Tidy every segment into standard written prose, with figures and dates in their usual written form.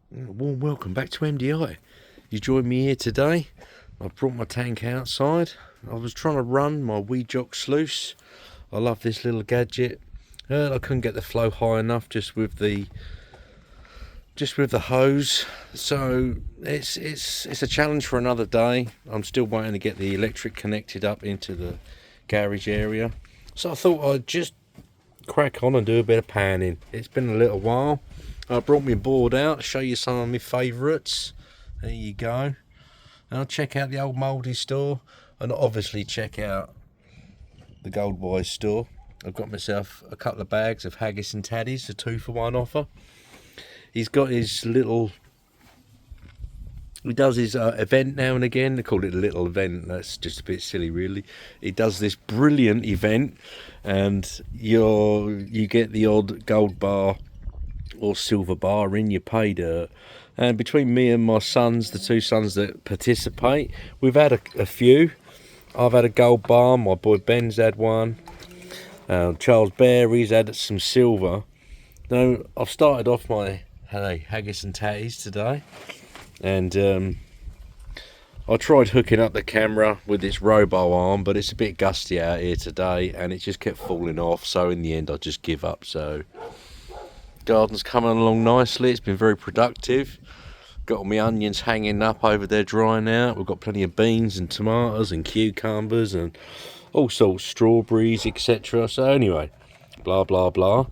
Warm welcome back to MDI. You joined me here today. I've brought my tank outside. I was trying to run my wee jock sluice. I love this little gadget. I couldn't get the flow high enough just with the hose. So it's a challenge for another day. I'm still waiting to get the electric connected up into the garage area. So I thought I'd just crack on and do a bit of panning. It's been a little while. I brought my board out, show you some of my favourites. There you go. And I'll check out the old Mouldy store, and obviously check out the Gold Boys store. I've got myself a couple of bags of HaggisnTatties, a 2-for-1 offer. He's got his little, he does his event now and again. They call it a little event. That's just a bit silly, really. He does this brilliant event, and you get the odd gold bar or silver bar in your pay dirt. And between me and my sons, the two sons that participate, we've had a few. I've had a gold bar, my boy Ben's had one, Charles Barry's had some silver. Now I've started off my HaggisnTatties today, and I tried hooking up the camera with this robo arm, but it's a bit gusty out here today and it just kept falling off, so in the end I just give up. So garden's coming along nicely. It's been very productive. Got all my onions hanging up over there drying out. We've got plenty of beans and tomatoes and cucumbers and all sorts, strawberries, etc. So anyway, blah blah blah.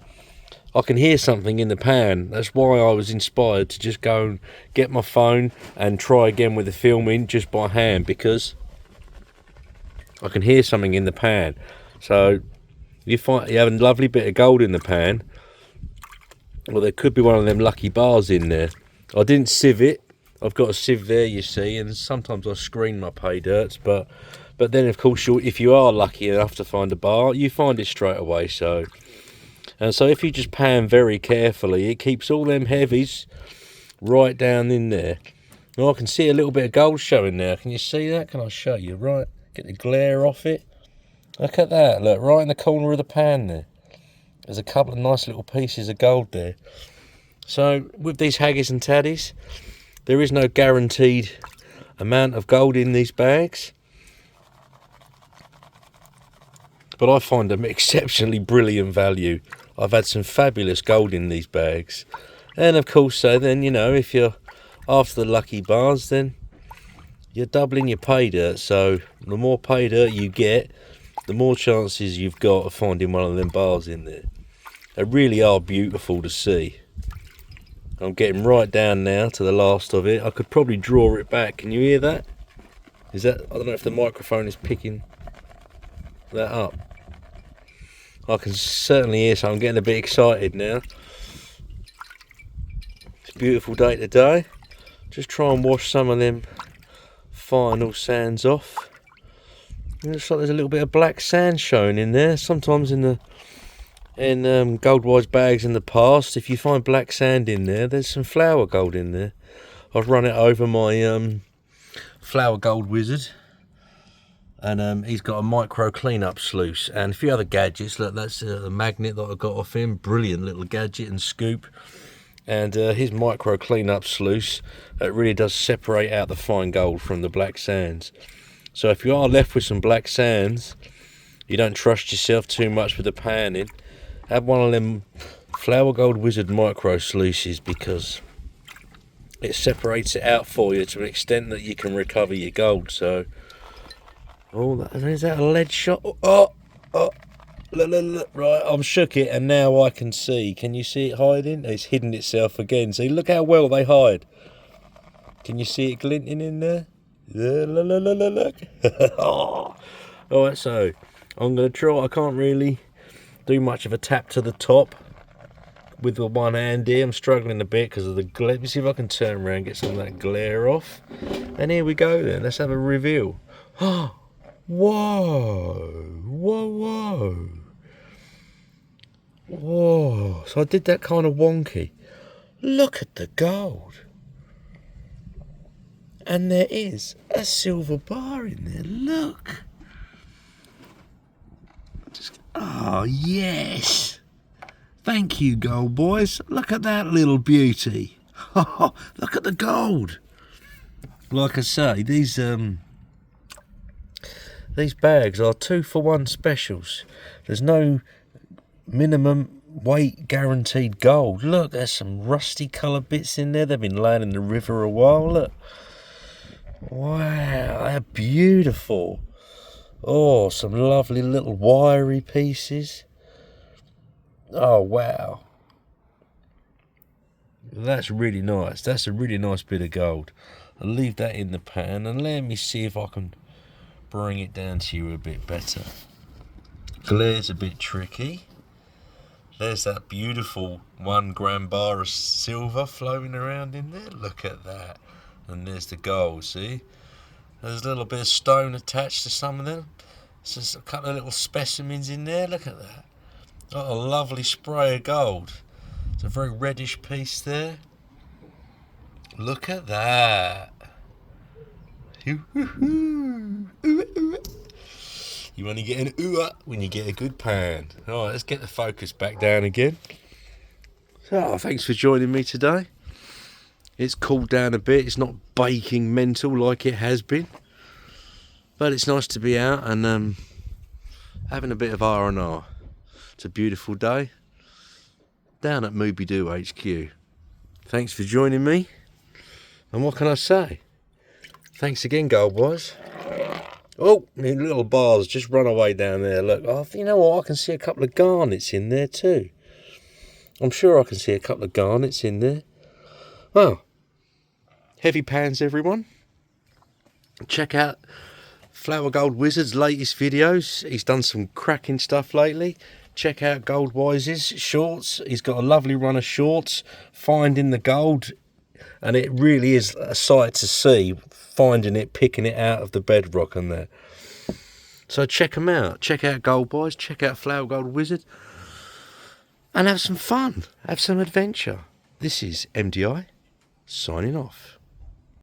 I can hear something in the pan. That's why I was inspired to just go and get my phone and try again with the filming just by hand, because I can hear something in the pan. So you have a lovely bit of gold in the pan. Well, there could be one of them lucky bars in there. I didn't sieve it. I've got a sieve there, you see, and sometimes I screen my pay dirts, but then of course if you are lucky enough to find a bar, you find it straight away. So if you just pan very carefully, it keeps all them heavies right down in there. Now I can see a little bit of gold showing there. Can you see that? Can I show you? Right, get the glare off it. Look at that. Look, right in the corner of the pan there. There's a couple of nice little pieces of gold there. So with these HaggisnTatties, there is no guaranteed amount of gold in these bags, but I find them exceptionally brilliant value. I've had some fabulous gold in these bags. And of course, so then, you know, if you're after the lucky bars, then you're doubling your pay dirt. So the more pay dirt you get, the more chances you've got of finding one of them bars in there. They really are beautiful to see. I'm getting right down now to the last of it. I could probably draw it back. Can you hear that? I don't know if the microphone is picking that up. I can certainly hear, so I'm getting a bit excited now. It's a beautiful day today. Just try and wash some of them final sands off. It looks like there's a little bit of black sand showing in there. Sometimes in gold wise bags in the past, if you find black sand in there, there's some flour gold in there. I've run it over my flour gold wizard, and he's got a micro cleanup sluice and a few other gadgets. Look, that's a magnet that I got off him. Brilliant little gadget and scoop. And his micro cleanup sluice, it really does separate out the fine gold from the black sands. So if you are left with some black sands, you don't trust yourself too much with the panning, have one of them Flour Gold Wizard micro sluices, because it separates it out for you to an extent that you can recover your gold. So, is that a lead shot? Look, right, I've shook it and now I can see. Can you see it hiding? It's hidden itself again. See, look how well they hide. Can you see it glinting in there? Look. Alright, so I'm going to try. I can't really do much of a tap to the top with the one hand here. I'm struggling a bit because of the glare. Let me see if I can turn around and get some of that glare off. And here we go then. Let's have a reveal. Whoa. So I did that kind of wonky. Look at the gold. And there is a silver bar in there. Look. Oh, yes. Thank you, gold boys. Look at that little beauty. Look at the gold. Like I say, these bags are 2-for-1 specials. There's no minimum weight guaranteed gold. Look, there's some rusty colour bits in there. They've been laying in the river a while. Look. Wow, they're beautiful. Oh, some lovely little wiry pieces. Oh, wow. That's really nice. That's a really nice bit of gold. I'll leave that in the pan and let me see if I can bring it down to you a bit better. Glare's a bit tricky. There's that beautiful 1 gram bar of silver floating around in there. Look at that. And there's the gold, see? There's a little bit of stone attached to some of them. There's just a couple of little specimens in there. Look at that. Got a lovely spray of gold. It's a very reddish piece there. Look at that. You only get an ooh when you get a good pan. Alright, let's get the focus back down again. So, thanks for joining me today. It's cooled down a bit. It's not baking mental like it has been. But it's nice to be out and having a bit of R&R. It's a beautiful day down at Mooby Doo HQ. Thanks for joining me. And what can I say? Thanks again, gold boys. Oh, my little bars just run away down there. Look, oh, you know what? I can see a couple of garnets in there too. I'm sure I can see a couple of garnets in there. Well, heavy pans, everyone. Check out Flower Gold Wizard's latest videos. He's done some cracking stuff lately. Check out Goldwise's shorts. He's got a lovely run of shorts, finding the gold. And it really is a sight to see, finding it, picking it out of the bedrock and that. So check them out. Check out Goldwise. Check out Flower Gold Wizard. And have some fun. Have some adventure. This is MDI, signing off.